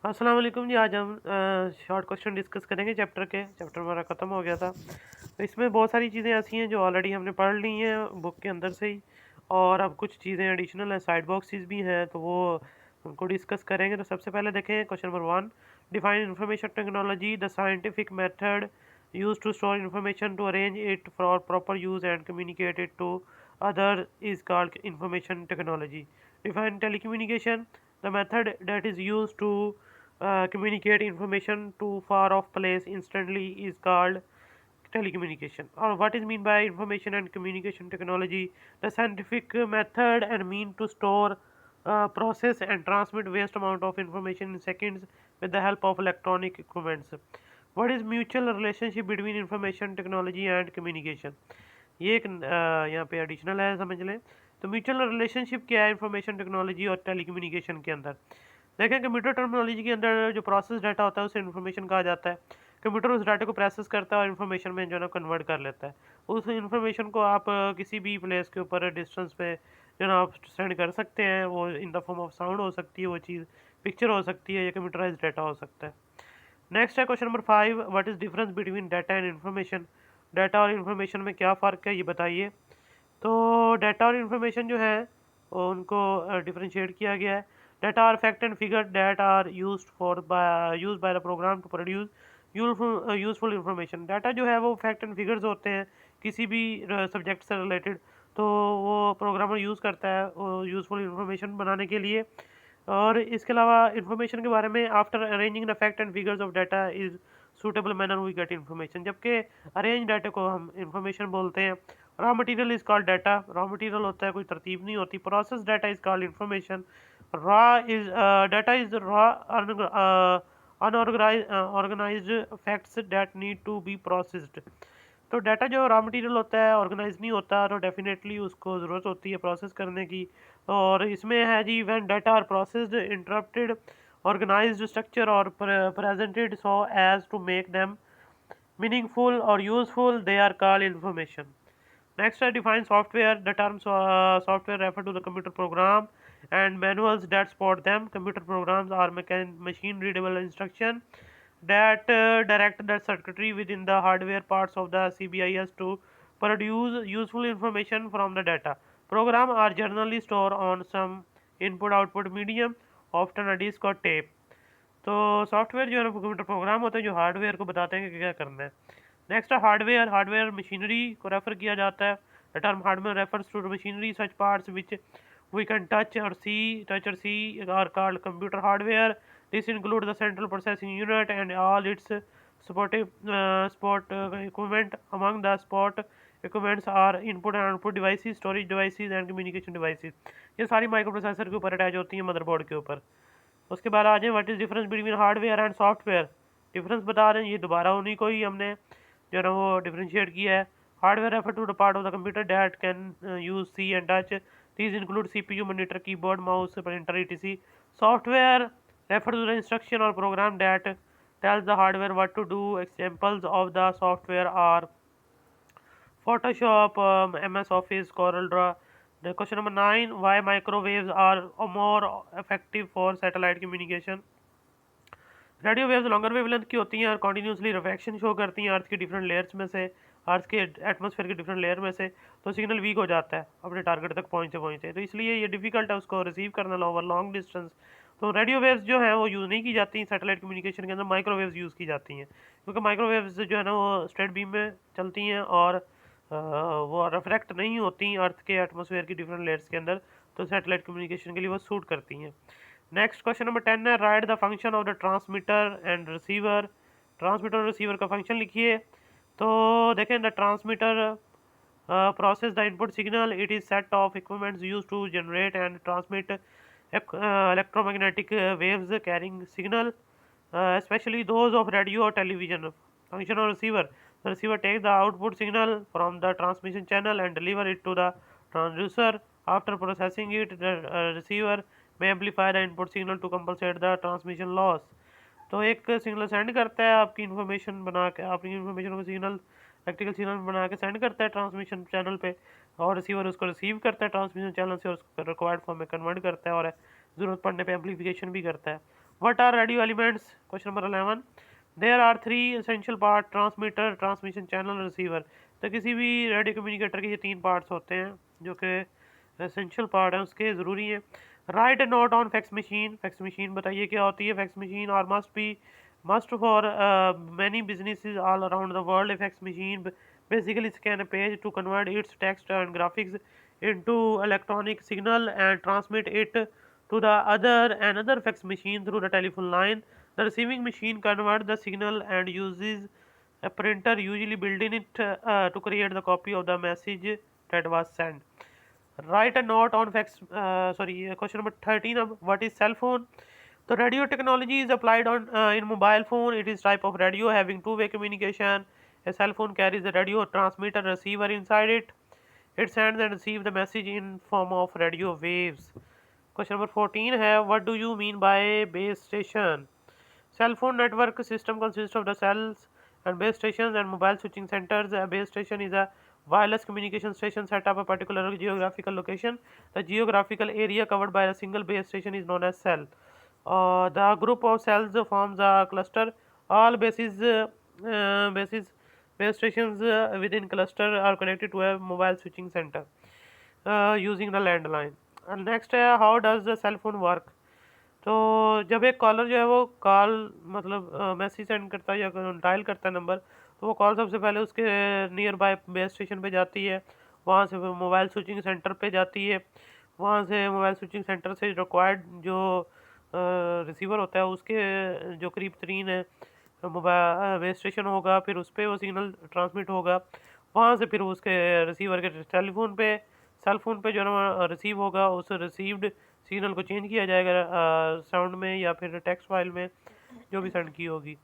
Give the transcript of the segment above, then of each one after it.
अस्सलाम वालेकुम जी। आज हम शॉर्ट क्वेश्चन डिस्कस करेंगे चैप्टर हमारा ख़त्म हो गया था। तो इसमें बहुत सारी चीज़ें ऐसी हैं जो ऑलरेडी हमने पढ़ ली हैं बुक के अंदर से ही, और अब कुछ चीज़ें एडिशनल हैं, साइड बॉक्सेस भी हैं, तो वो उनको डिस्कस करेंगे। तो सबसे पहले देखें question number 1। Define information technology, the scientific method use to store information, to arrange it for proper use and communicate it to other is called information technology. Define telecommunication, the method that is used to communicate information to far off place instantly is called telecommunication. Or what is mean by information and communication technology? The scientific method and mean to store, process and transmit vast amount of information in seconds with the help of electronic equipments. What is mutual relationship between information technology and communication? ये एक यहाँ पे additional है, समझ लें। तो mutual relationship क्या है इंफॉर्मेशन टेक्नोलॉजी और टेलीकम्युनिकेशन के अंदर? देखें, कंप्यूटर टर्मिनोलॉजी के अंदर जो प्रोसेस डाटा होता है उसे इन्फॉर्मेशन कहा जाता है। कंप्यूटर उस डाटा को प्रोसेस करता है और इन्फॉर्मेशन में जो है ना कन्वर्ट कर लेता है। उस इन्फॉर्मेशन को आप किसी भी प्लेस के ऊपर डिस्टेंस पे जो है ना आप सेंड कर सकते हैं। वो इन द फॉर्म ऑफ साउंड हो सकती है, वो चीज़ पिक्चर हो सकती है, या कंप्यूटराइज डाटा हो सकता है। नेक्स्ट है question number 5। What is difference between data and information? Data और इन्फॉर्मेशन में क्या फ़र्क है, ये बताइए। तो डाटा और इन्फॉर्मेशन जो है उनको डिफरेंशिएट किया गया है। Data are fact and figure that are used by the program to produce useful information. Data जो है वो फैक्ट एंड फिगर्स होते हैं किसी भी सब्जेक्ट से रिलेटेड, तो वो प्रोग्रामर यूज़ करता है यूजफुल इन्फॉर्मेशन बनाने के लिए। और इसके अलावा इन्फॉर्मेशन के बारे में, after arranging the fact and figures of data is suitable manner we get information, जबकि अरेंज डाटा को हम इन्फॉर्मेशन बोलते हैं। Raw material is called data, raw material होता है, कोई तरतीब नहीं होती। Process data is called information. Raw is data is raw unorganized facts that need to be processed. तो डाटा जो रॉ मटेरियल होता है, ऑर्गेनाइज नहीं होता, तो डेफिनेटली उसको ज़रूरत होती है प्रोसेस करने की। और इसमें है जी, when data are processed, interpreted, organised, structure और presented so as to make them meaningful or useful, they are called information. Next, I define software. The term software refer to the computer program and manuals that support them. Computer programs are machine readable instruction that direct the circuitry within the hardware parts of the CBIS to produce useful information from the data. Program are generally stored on some input-output medium, often a disk or tape. तो software जो है ना computer program होते हैं जो hardware को बताते हैं कि क्या करना है। नेक्स्ट है हार्डवेयर। हार्डवेयर मशीनरी को रेफर किया जाता है। The term hardware refers to machinery such parts which we can touch और see are called computer hardware. This include the central processing unit and all its supportive support equipment. Among the support equipments are input and output devices, storage devices and communication devices. ये सारी micro processor के ऊपर attach होती हैं, motherboard के ऊपर। उसके बाद आ जाए what is difference between hardware and software. Difference बता रहे हैं, ये दोबारा उन्हीं को ही हमने जो है ना वो डिफरेंशिएट किया है। Hardware refer to the part of the computer that can use see and touch. These include CPU, monitor, keyboard, mouse, printer, etc. Software refer to the instruction और program that tells the hardware what to do. Examples of the software are Photoshop, MS Office, CorelDRAW. The question number 9, why microwaves are more effective for satellite communication? Radio waves longer wavelength की होती हैं और continuously refraction show करती हैं अर्थ की different layers में से, अर्थ के एटमॉस्फेयर की डिफरेंट लेयर में से। तो सिग्नल वीक हो जाता है अपने टारगेट तक पहुंचते पहुंचते, तो इसलिए ये डिफिकल्ट है उसको रिसीव करना ओवर लॉन्ग डिस्टेंस। तो रेडियो वेव्स जो है वो यूज़ नहीं की जाती सैटेलाइट कम्युनिकेशन के अंदर, माइक्रोवेव्स यूज़ की जाती हैं, क्योंकि माइक्रोवेव्स जो है ना वो स्ट्रेट बीम में चलती हैं और वो रिफ्रैक्ट नहीं होती अर्थ के एटमॉस्फेयर की डिफरेंट लेयर्स के अंदर, तो सैटेलाइट कम्युनिकेशन के लिए वो सूट करती हैं। नेक्स्ट क्वेश्चन नंबर 10 है, write the function of the transmitter and receiver. Transmitter और रिसीवर का फंक्शन लिखिए। तो देखें, the transmitter process the input signal. It is set of equipments used to generate and transmit electromagnetic waves carrying signal, especially those of radio or television. Function of receiver. The receiver takes the output signal from the transmission channel and deliver it to the transducer. After processing it, the receiver may amplify the input signal to compensate the transmission loss. तो एक signal send करता है आपकी information बना के, आपकी information को signal electrical signal बना के सेंड करता है ट्रांसमिशन चैनल पे, और रिसीवर उसको रिसीव करता है ट्रांसमिशन चैनल से और उसको रिक्वायर्ड फॉर्म में कन्वर्ट करता है और ज़रूरत पड़ने पे एम्पलीफिकेशन भी करता है। What are radio elements? Question number 11. There are three essential parts: transmitter, transmission channel, receiver. तो किसी भी रेडियो कम्युनिकेटर के ये तीन पार्ट्स होते हैं जो कि एसेंशियल पार्ट हैं, उसके ज़रूरी हैं। Right A note on fax machine. Fax machine बताइए क्या होती है। फैक्स मशीन और must for many businesses all around the world. A fax machine basically scan a page to convert its text and graphics into electronic signal and transmit it to the another fax machine through the telephone line. The receiving machine converts the signal and uses a printer usually built in it to create the copy of the message that was sent. Write a note on fax. Question number 13. What is cell phone? The radio technology is applied on in mobile phone. It is type of radio having two-way communication. A cell phone carries a radio transmitter receiver inside it. It sends and receives the message in form of radio waves. Question number 14 है, what do you mean by base station? Cell phone network system consists of the cells and base stations and mobile switching centers. A base station is a wireless communication station set up a particular geographical location. The geographical area covered by a single base station is known as cell. The group of cells forms a cluster. All base stations within cluster are connected to a mobile switching center using the landline. And next है, how does the cell phone work? तो जब एक collar जो है वो call मतलब message send करता है या डायल करता है नंबर, तो वो कॉल सबसे पहले उसके नियर बाय बेस स्टेशन पे जाती है, वहाँ से मोबाइल स्विचिंग सेंटर पे जाती है, वहाँ से मोबाइल स्विचिंग सेंटर से रिक्वायर्ड जो रिसीवर होता है उसके जो करीब तरीन है मोबाइल बेस स्टेशन होगा, फिर उस पर वो सिग्नल ट्रांसमिट होगा, वहाँ से फिर उसके रिसीवर के सेल फोन पे जो है ना रिसीव होगा, उस रिसीव्ड सिग्नल को चेंज किया जाएगा साउंड में या फिर टेक्स्ट फाइल में जो भी सेंड की होगी।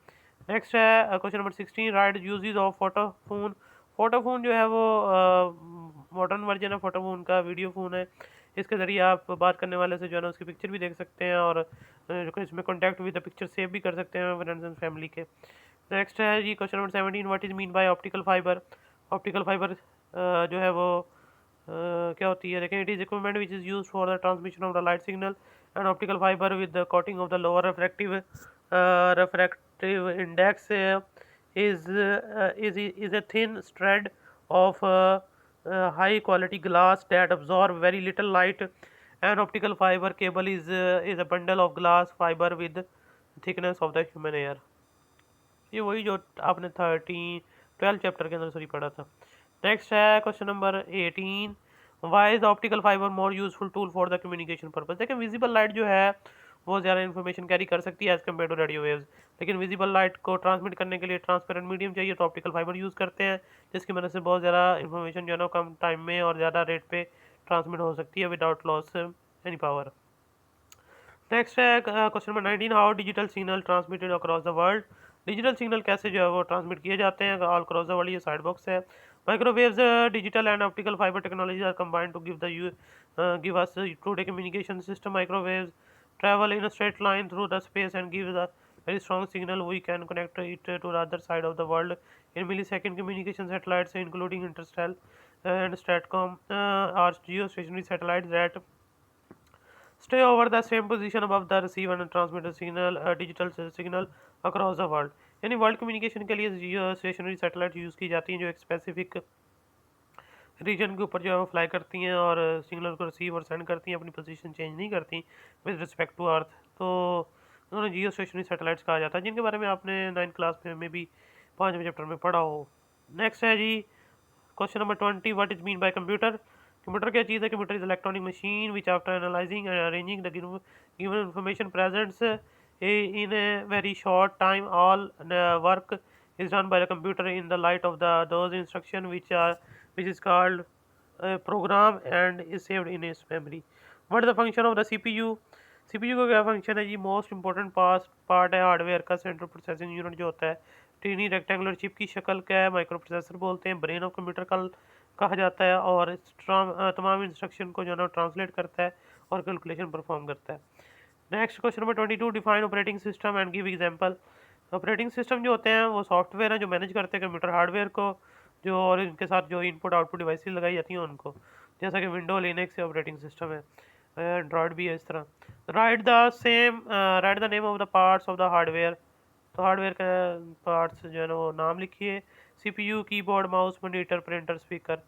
नेक्स्ट है question number 16, right uses of photophone. Photophone जो है वो मॉडर्न वर्जन है फोटोफोन का, वीडियो फ़ोन है। इसके ज़रिए आप बात करने वाले से जो है ना उसकी पिक्चर भी देख सकते हैं और इसमें contact with the picture save भी कर सकते हैं फ्रेंड्स एंड फैमिली के। नेक्स्ट है जी question number 17, what is mean by optical fibre. Optical fibre जो है वो क्या होती है, देखें, it is equipment which is use for the transmission of the light signal and optical fibre with the coating of the lower refractive index is a thin thread of high quality glass that absorb very little light. An optical fiber cable is a bundle of glass fiber with thickness of the human hair. ये वही जो आपने 12 chapter के अंदर पढ़ा था। Next है question number 18, why is optical fibre more useful tool for the communication purpose. देखिए विजिबल लाइट जो है वो ज़्यादा इन्फॉर्मेशन कैरी कर सकती है as compared to radio waves, लेकिन विजिबल लाइट को ट्रांसमिट करने के लिए ट्रांसपेरेंट मीडियम चाहिए, तो ऑप्टिकल फाइबर यूज़ करते हैं, जिसकी मदद से बहुत ज़्यादा इन्फॉर्मेशन जो है ना कम टाइम में और ज़्यादा रेट पे ट्रांसमिट हो सकती है without loss any power. Next है question number 19, how digital signal transmitted across the world. Digital signal कैसे जो है वो ट्रांसमिट किए जाते हैं ऑल क्रॉस द वर्ल्ड, ये साइड बॉक्स है। Microwaves digital and optical fibre technologies are combined to give us today communication system. Microwaves travel in a straight line through the space and gives a very strong signal. We can connect it to the other side of the world in millisecond. Communication satellites including Interstellar and Stratcom are geostationary satellites that stay over the same position above the receiver and transmit a signal, digital signal across the world. यानी world communication के लिए जियो stationery satellite use की जाती हैं जो एक specific reason के ऊपर जो है वो फ्लाई करती हैं और सिग्नल को रिसीव और सेंड करती हैं, अपनी पोजीशन चेंज नहीं करती विद रिस्पेक्ट टू अर्थ। तो उन्होंने जियो स्टेशनरी सैटेलाइट्स कहा जाता है, जिनके बारे में आपने 9th क्लास में भी 5वें चैप्टर में पढ़ा हो। नेक्स्ट है जी question number 20, what is mean by computer. Computer क्या चीज़ है? Computer is electronic machine which after analysing and arranging the given information presents in a very short time all work is done by the computer in the light of those instruction which is called program and is saved in its memory. What is the function of the CPU? CPU का क्या function है जी? Most important part है hardware का। Central processing unit जो होता है tiny rectangular chip की शक्ल का है, माइक्रो प्रोसेसर बोलते हैं, ब्रेन ऑफ कंप्यूटर का कहा जाता है और तमाम इंस्ट्रक्शन को जो है ना ट्रांसलेट करता है और कैलकुलेशन परफॉर्म करता है। Next question number 22, define operating system and give example. Operating system जो होते हैं वो सॉफ्टवेयर हैं जो मैनेज करते हैं कंप्यूटर हार्डवेयर को, जो और इनके साथ जो इनपुट आउटपुट डिवाइसेस लगाई जाती हैं उनको, जैसा कि विंडो लिनक्स से ऑपरेटिंग सिस्टम है। एंड्रॉयड भी है इस तरह। Right the name of the parts of the hardware, तो हार्डवेयर का पार्ट्स जो है ना वो नाम लिखिए। CPU, keyboard, mouse, monitor, printer, speaker.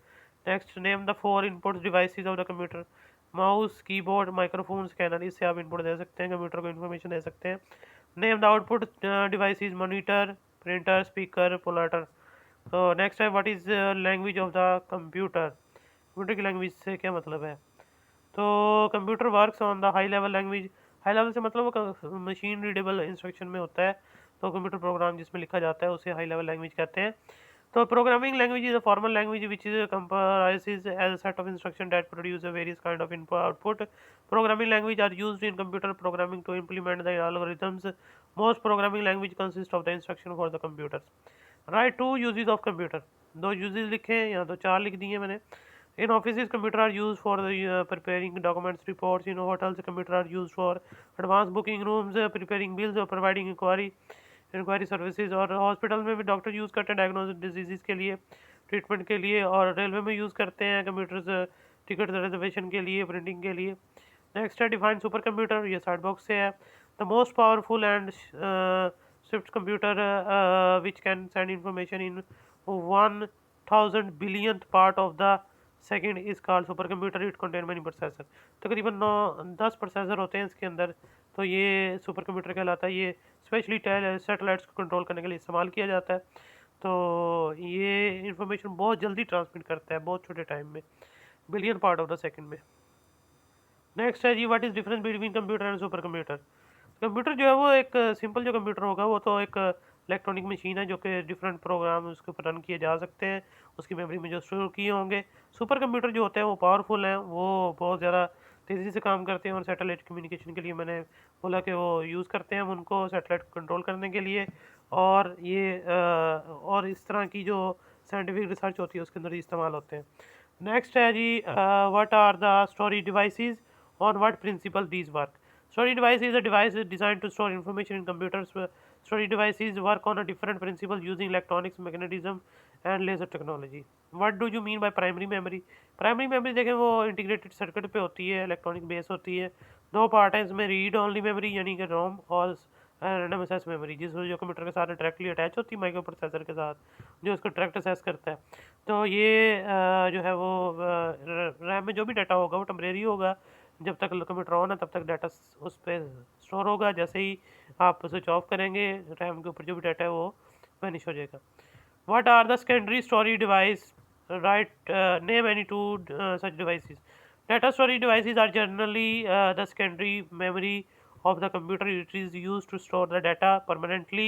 Next, name the 4 input devices of the computer, mouse, keyboard, microphone, scanner. इससे आप इनपुट दे सकते हैं, कंप्यूटर को इन्फॉर्मेशन दे सकते हैं। Name the output devices, monitor, printer, speaker, plotter. तो नेक्स्ट है, what is language of the computer, computer की लैंग्वेज से क्या मतलब है। तो computer works on the high level language, high level से मतलब वो मशीन रीडेबल इंस्ट्रक्शन में होता है, तो कंप्यूटर प्रोग्राम जिसमें लिखा जाता है उसे हाई लेवल लैंग्वेज कहते हैं। तो programming language is a formal language which is comprises as a set of instruction that produce a various kind of input output. Programming language are used in computer programming to implement the algorithms. Most programming language consist of the instruction for the computers. Write two uses of computer, दो uses लिखे हैं या तो चार लिख दिए मैंने। In offices, computer are used for the preparing documents, reports. In hotels, computer are used for advanced booking rooms, preparing bills or providing inquiry services. और हॉस्पिटल में भी डॉक्टर यूज़ करते हैं डायग्नोसिस डिजीज़ के लिए, ट्रीटमेंट के लिए। और रेलवे में यूज़ करते हैं कंप्यूटर्स टिकट रिजर्वेशन के लिए, प्रिंटिंग के लिए। नेक्स्ट है डिफाइन सुपर कंप्यूटर, ये साइड बॉक्स से है। The most powerful and Swift computer which can send information in 1000 billionth part of the second is called super computer. It contain many processor, तकरीबन 10 processor होते हैं इसके अंदर, तो ये सुपर कंप्यूटर कहलाता है। ये स्पेशली सैटेलाइट्स को कंट्रोल करने के लिए इस्तेमाल किया जाता है। तो ये इंफॉर्मेशन बहुत जल्दी ट्रांसमिट करता है, बहुत छोटे टाइम में, billion part of the second में। नेक्स्ट है जी, what is difference between computer and super computer. Computer जो है वो एक सिंपल जो कंप्यूटर होगा वो तो एक इलेक्ट्रॉनिक मशीन है जो कि डिफरेंट प्रोग्राम उसके ऊपर रन किए जा सकते हैं, उसकी मेमोरी में जो स्टोर किए होंगे। सुपर कंप्यूटर जो होते हैं वो पावरफुल हैं, वो बहुत ज़्यादा तेज़ी से काम करते हैं। और सैटेलाइट कम्युनिकेशन के लिए मैंने बोला कि वो यूज़ करते हैं हम उनको सैटेलाइट को कंट्रोल करने के लिए। और ये और इस तरह की जो साइंटिफिक रिसर्च होती है उसके अंदर इस्तेमाल होते हैं। नेक्स्ट है जी, what are the storage devices, on what principle these work. Storage device is a device designed to store information in computers. Storage devices work on a different principle using electronics, mechanism and laser technology. What do you mean by primary memory? Primary memory देखें वो integrated circuit पे होती है, electronic base होती है। दो part है इसमें, रीड ओनली मेमोरी यानी कि रोम, और रैंडम एक्सेस मेमोरी जो कंप्यूटर के साथ डायरेक्टली अटैच होती है माइक्रो प्रोसेसर के साथ, जो उसको डायरेक्ट एक्सेस करता है। तो ये जो है वो रैम में जो भी डाटा होगा वो टेम्परेरी होगा, जब तक कंप्यूटर ऑन है तब तक डाटा उस पर स्टोर होगा। जैसे ही आप स्विच ऑफ करेंगे रैम के ऊपर जो भी डाटा है वो वैनिश हो जाएगा। What are the secondary storage device, write name any two such devices. Data storage devices are generally the secondary memory of the computer. It is used to store the data permanently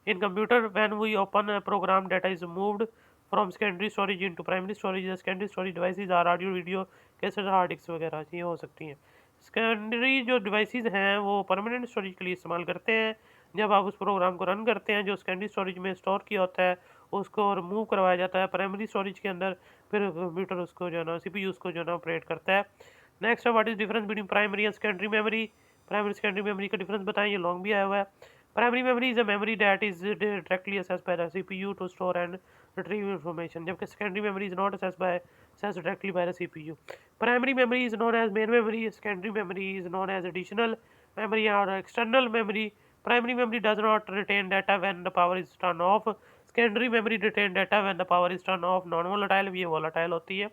in computer. When we open a program, data is moved from secondary storage into primary storage. The secondary storage devices are audio, video, cassette, hard disk वगैरह ये हो सकती हैं। Secondary जो devices हैं वो permanent storage के लिए इस्तेमाल करते हैं। जब आप उस प्रोग्राम को रन करते हैं जो सेकेंडरी स्टोरेज में स्टोर किया होता है उसको रिमूव करवाया जाता है प्राइमरी स्टोरेज के अंदर, फिर कंप्यूटर उसको जो है ना CPU उसको जो है ना ऑपरेट करता है। नेक्स्ट है, what is difference between primary and secondary memory. Primary secondary memory का डिफरेंस बताएं, ये लॉन्ग भी आया हुआ है। Primary memory is a memory that is directly accessed by the CPU to store and retrieve information, जबकि secondary memory is not accessed directly by the CPU. Primary memory is known as main memory. Secondary memory is known as additional memory or external memory. Primary memory does not retain data when the power is turned off. Secondary memory retain data when the power is turned off. Non-volatile, ये volatile होती है।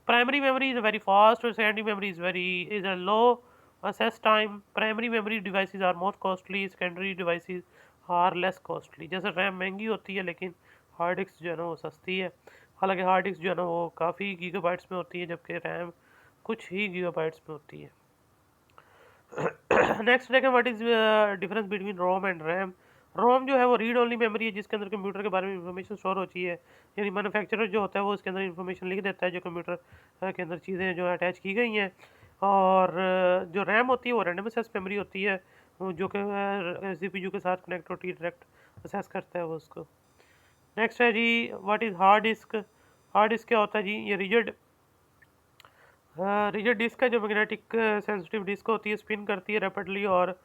Primary memory is very fast. Secondary memory is a low access time. Primary memory devices are more costly. Secondary devices are less costly. जैसे RAM महंगी होती है लेकिन hard disk जो है ना वो सस्ती है। हालांकि हार्ड डिस्क जो है ना वो काफ़ी गीगाबाइट्स में होती है जबकि रैम कुछ ही गीगाबाइट्स में होती है। नेक्स्ट देखें, what is difference between ROM and RAM. ROM जो है वो रीड ओनली मेमोरी है जिसके अंदर कंप्यूटर के बारे में इंफॉर्मेशन स्टोर होती है, यानी मैन्युफैक्चरर जो होता है वो इसके अंदर इंफॉर्मेशन लिख देता है जो कंप्यूटर के अंदर चीज़ें जो अटैच की गई हैं। और जो रैम होती है वो रैंडम एक्सेस मेमोरी होती है जो कि CPU के साथ कनेक्ट होती है, डायरेक्ट असेस करता है वो उसको। नेक्स्ट है जी, what is hard disk. Hard disk क्या होता है जी, ये रिजिड डिस्क है जो मैग्नेटिक सेंसिटिव डिस्क होती है, स्पिन करती है रैपिडली और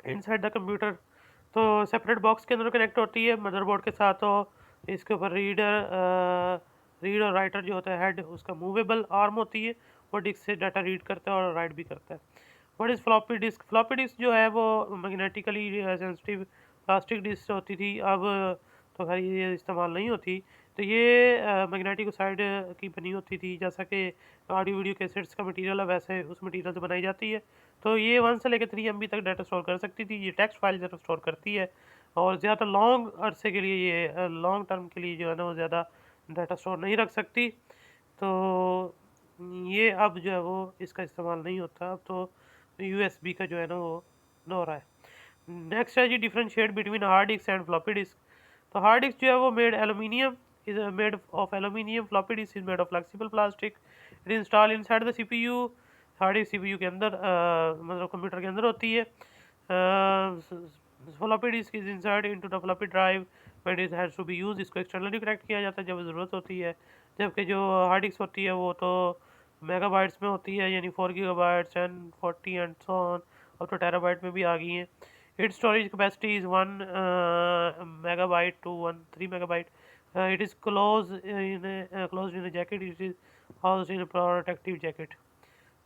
इनसाइड द कंप्यूटर। तो सेपरेट बॉक्स के अंदर कनेक्ट होती है मदरबोर्ड के साथ। तो इसके ऊपर रीड और राइटर जो होता है हेड उसका मूवेबल आर्म होती है, वो डिस्क से डाटा रीड करता है और राइट भी करता है। What is floppy disk? Floppy disk जो है वो मैग्नेटिकली सेंसिटिव प्लास्टिक डिस्क होती थी, अब तो खैर ये इस्तेमाल नहीं होती। तो ये मैग्नेटिक साइड की बनी होती थी, जैसा कि ऑडियो वीडियो कैसेट्स का मटेरियल है वैसे उस मटेरियल से बनाई जाती है। तो ये 1 से लेकर 3 MB तक डाटा स्टोर कर सकती थी। ये टेक्स्ट फाइल ज़रा स्टोर करती है और ज़्यादा लॉन्ग अरसे के लिए ये लॉन्ग टर्म के लिए जो है ना वो ज़्यादा डाटा स्टोर नहीं रख सकती। तो ये अब जो है वो इसका इस्तेमाल नहीं होता, अब तो USB का जो है ना वो दौर है। नेक्स्ट है जी differentiate between hard disk and floppy disk. तो हार्ड डिस्क जो है वो made of aluminium, floppy disk is made of flexible plastic, it install inside the CPU। Hard disk CPU के अंदर मतलब कंप्यूटर के अंदर होती है। Floppy disk is insert into the floppy drive when it has to be use. इसको externally connect किया जाता है जब ज़रूरत होती है, जबकि जो हार्ड डिस्क होती है वो तो मेगाबाइट्स में होती है, यानी 4 GB and 40 and so on, अब तो टेराबाइट में भी आ गई हैं। Its storage capacity is 1 megabyte to 3 megabyte. It is closed in a jacket. It is housed in a protective jacket.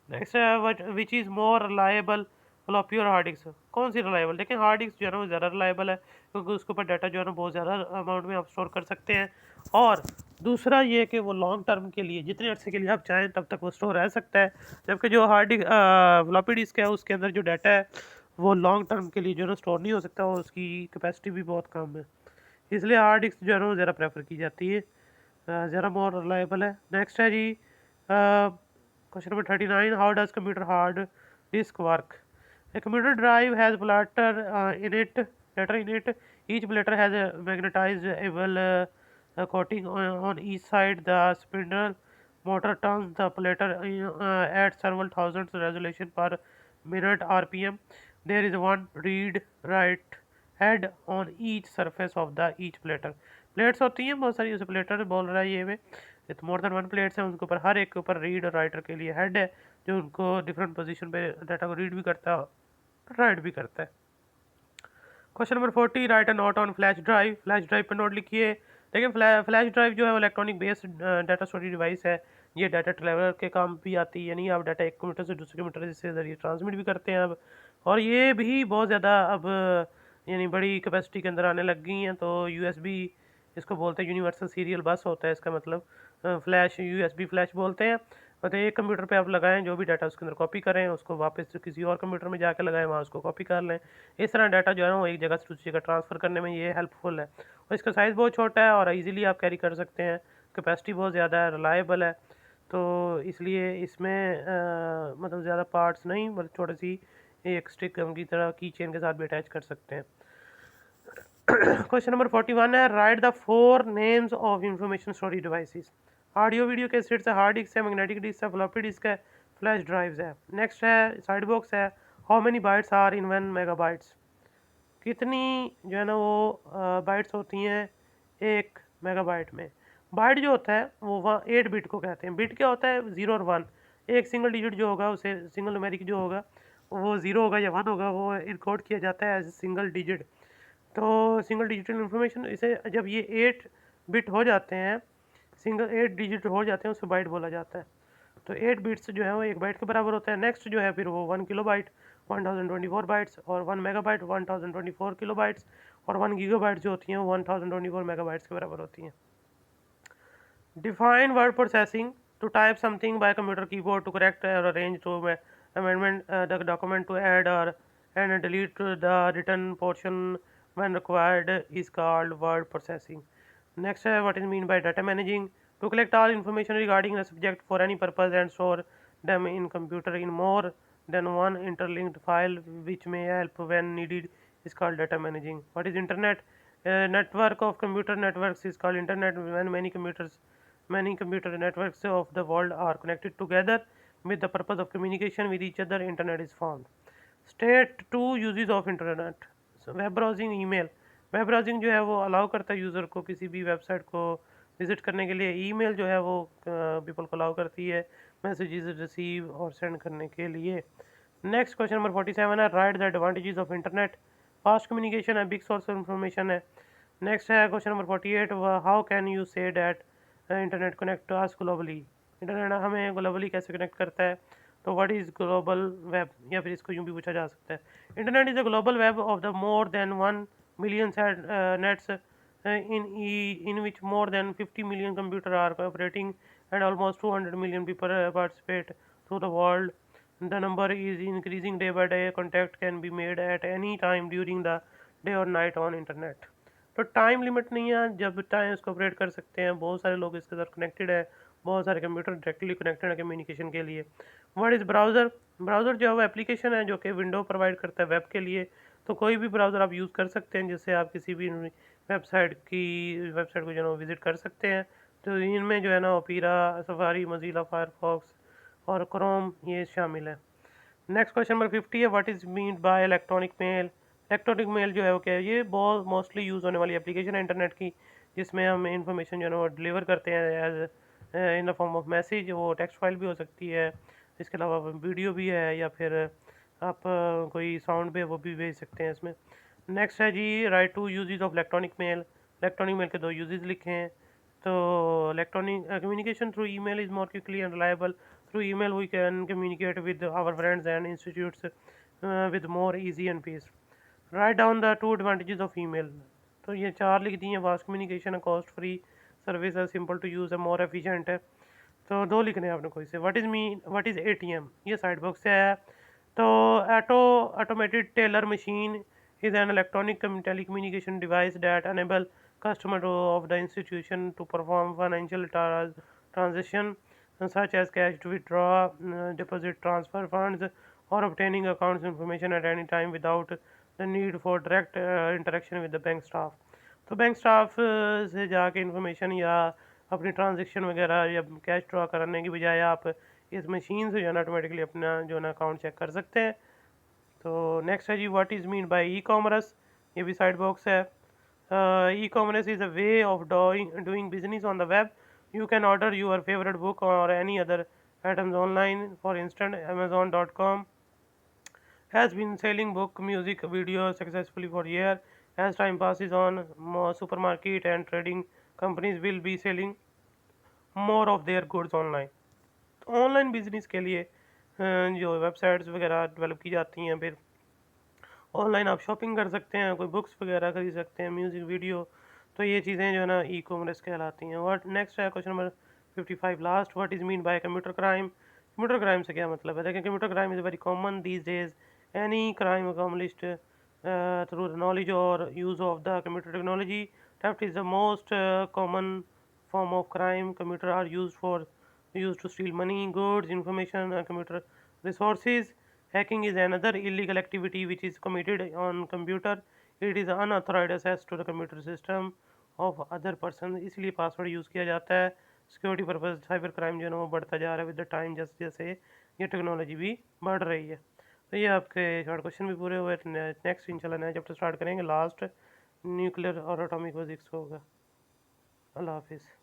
Next है which is more reliable, floppy और hard disk? कौन सी रिलायबल? देखिए हार्ड डिस्क जो है ना वो ज़्यादा रिलायबल है, क्योंकि उसके ऊपर डाटा जो है ना बहुत ज़्यादा अमाउंट में आप स्टोर कर सकते हैं। और दूसरा ये कि वो लॉन्ग टर्म के लिए जितने अर्से के लिए आप चाहें तब तक वो स्टोर रह सकता है, जबकि जो हार्ड डिस्क फ्लॉपी डिस्क है उसके अंदर जो डाटा है वो लॉन्ग टर्म के लिए जो है ना स्टोर नहीं हो सकता और उसकी कैपेसिटी भी बहुत कम है, इसलिए हार्ड डिस्क जो है ना वो ज़्यादा प्रेफर की जाती है, ज़्यादा मोर रिलायबल है। नेक्स्ट है जी question number 39. How does computer hard disk work? A computer drive has platter in it. Each platter has a magnetizable coating on each side. The spindle motor turns the platter at several thousands resolution per minute RPM. There is one read write head on each surface of the each platter. Plates होती हैं बहुत सारी, उसे platter बोल रहा है ये में मोर देन 1 प्लेट्स हैं, उनके ऊपर हर एक के ऊपर रीड और राइटर के लिए हेड है जो उनको डिफरेंट पोजीशन पे डाटा को रीड भी करता है राइट भी करता है। Question number 40. Right a note on flash drive. Flash drive पर नोट लिखिए। देखिए फ्लैश ड्राइव जो है वो electronic based data storage device है। ये डाटा ट्रैवलर के काम भी आती है, यानी आप डाटा एक कंप्यूटर से दूसरे कंप्यूटर से जरिए ट्रांसमिट भी करते हैं अब, और ये भी बहुत ज़्यादा अब यानी बड़ी कैपेसिटी के अंदर आने लग गई हैं। तो USB इसको बोलते हैं, यूनिवर्सल सीरियल बस होता है इसका मतलब, फ्लैश USB फ्लैश बोलते हैं। मतलब एक कंप्यूटर पे आप लगाएं, जो भी डाटा उसके अंदर कॉपी करें उसको वापस किसी और कंप्यूटर में जाकर लगाएं, वहाँ उसको कॉपी कर लें। इस तरह डाटा जो है ना वो एक जगह से दूसरी जगह ट्रांसफ़र करने में ये हेल्पफुल है, और इसका साइज़ बहुत छोटा है और इजीली आप कैरी कर सकते हैं। कैपेसिटी बहुत ज़्यादा है, रिलायबल है, तो इसलिए इसमें मतलब ज़्यादा पार्ट्स नहीं, मतलब छोटी सी एक स्टिक की तरह की चेन के साथ भी अटैच कर सकते हैं। क्वेश्चन नंबर 41 है write the 4 names of information storage devices. Audio video cassettes है, हार्ड डिस्क है, मैग्नेटिक डिस्क है, फ्लॉपी डिस्क है, फ्लैश ड्राइव्स है। नेक्स्ट है साइड बॉक्स है, how many bytes are in 1 megabytes? कितनी जो है ना वो बाइट्स होती हैं 1 मेगाबाइट में? बाइट जो होता है वो 8 बिट को कहते हैं। बिट क्या होता है? 0 और 1। एक सिंगल डिजिट जो होगा उसे सिंगल न्यूमेरिक जो होगा वो 0 होगा या 1 होगा, वो इनकोड किया जाता है एज सिंगल डिजिट। तो सिंगल डिजिटल इन्फॉर्मेशन, इसे जब ये 8 बिट हो जाते हैं, सिंगल 8 डिजिट हो जाते हैं उसे बाइट बोला जाता है। तो 8 बिट्स जो है वो 1 बाइट के बराबर होता है। नेक्स्ट जो है फिर वो 1 किलोबाइट 1024 बाइट्स, और 1 मेगाबाइट 1024 किलोबाइट्स, और 1 गीगाबाइट जो होती हैं वो 1024 मेगाबाइट्स के बराबर होती हैं। Define word processing: to type something by computer keyboard, to correct or arrange, to amendment the document, to add or and delete the written portion when required is called word processing. Next, what is mean by data managing: to collect all information regarding the subject for any purpose and store them in computer in more than one interlinked file, which may help when needed, is called data managing. What is internet? Network of computer networks is called internet when many computer networks of the world are connected together with the purpose of communication with each other. Internet is formed. State 2 uses of internet. So, web browsing, email. Web browsing जो है वो allow करता है user को किसी भी website को visit करने के लिए। ईमेल जो है वो पीपल को अलाउ करती है मैसेजेस रिसीव और सेंड करने के लिए। नेक्स्ट क्वेश्चन नंबर 47 है write the advantages of internet. Fast communication है, बिग सोर्स ऑफ इंफॉर्मेशन है। नेक्स्ट है question number 48, how can you say that internet connect us globally? Internet हमें ग्लोबली कैसे कनेक्ट करता है? तो व्हाट इज़ ग्लोबल वेब, या फिर इसको यूँ भी पूछा जा सकता है, internet is a global web of the more than 1 million nets in which more than 50 million computers are operating and almost 200 million people participate through the world. The number is increasing day by day. Contact can be made at any time during the day or night on internet. तो time limit नहीं है, जब चाहें इसको operate कर सकते हैं। बहुत सारे लोग इसके साथ कनेक्टेड है, बहुत सारे कंप्यूटर डायरेक्टली कनेक्टेड है कम्युनिकेशन के लिए। What is browser? ब्राउज़र जो है वो एप्लीकेशन है जो कि विंडो प्रोवाइड करता है वेब के लिए। तो कोई भी ब्राउज़र आप यूज़ कर सकते हैं जिससे आप किसी भी वेबसाइट को जो है ना विज़िट कर सकते हैं। तो इनमें जो है ना ओपेरा, सफारी, मोज़िला फायरफॉक्स और क्रोम ये शामिल है। नेक्स्ट क्वेश्चन नंबर 50 है, what is mean by electronic mail? Electronic mail जो है वो क्या है? ये बहुत मोस्टली यूज़ होने वाली एप्लीकेशन है इंटरनेट की, जिसमें हम इंफॉर्मेशन जो है ना वो डिलीवर करते हैं as in the form of message. वो टेक्स्ट फाइल भी हो सकती है, इसके अलावा वीडियो भी है, या फिर आप कोई साउंड भी है वो भी भेज सकते हैं इसमें। नेक्स्ट है जी, write two uses of electronic mail. Electronic mail के 2 यूजेज लिखे हैं। तो electronic communication through email is more quickly and reliable. Through email, we can communicate with our friends and institutes with more easy and peace. Write down the 2 advantages of email. तो ये 4 लिख दी हैं। Fast communication है, cost free service है, simple to use है, more efficient है। तो 2 लिखने हैं आपने कोई से। What is ATM? ये साइड बॉक्स से आया है। तो automated teller machine is an electronic telecommunication device that enable customer of the institution to perform financial transaction such as cash withdraw, deposit, transfer funds, or obtaining accounts information at any time without the need for direct interaction with the bank staff. तो bank staff से जाके information या अपनी transaction वगैरह या cash draw कराने की बजाय आप इस मशीन से जो है ना ऑटोमेटिकली अपना जो है ना अकाउंट चेक कर सकते हैं। तो नेक्स्ट है जी, what is mean by e commerce? ये भी साइड बॉक्स है। E commerce is a way of doing business on the web. You can order your favourite book और any other items online. For instance, Amazon.com has been selling book, music, video successfully for years. As time passes on, more supermarket and trading companies will be selling more of their goods online. Online business के लिए जो websites वगैरह develop की जाती हैं, फिर online आप shopping कर सकते हैं, कोई बुक्स वगैरह खरीद सकते हैं, म्यूज़िक वीडियो। तो ये चीज़ें जो है ना ई कॉमर्स कहलाती हैं। व्हाट नेक्स्ट है question number 55 last, what is mean by computer crime? Computer crime से क्या मतलब है? देखिए, computer crime is very common these days. Any crime accomplished through the knowledge और use of the computer technology. Theft is the most common form of crime. Computer are used to steal money, goods, information, computer resources. Hacking is another illegal activity which is committed on computer. It is unauthorized access to the computer system of other person. इसलिए password use किया जाता है। Security purpose cyber crime जो है ना वो बढ़ता जा रहा है विद द टाइम, जैसे जैसे ये टेक्नोलॉजी भी बढ़ रही है। तो ये आपके शॉर्ट क्वेश्चन भी पूरे हुए। नेक्स्ट इंशाल्लाह नया चैप्टर स्टार्ट करेंगे, लास्ट न्यूक्लियर और एटॉमिक फिजिक्स होगा। अल्लाह हाफिज़।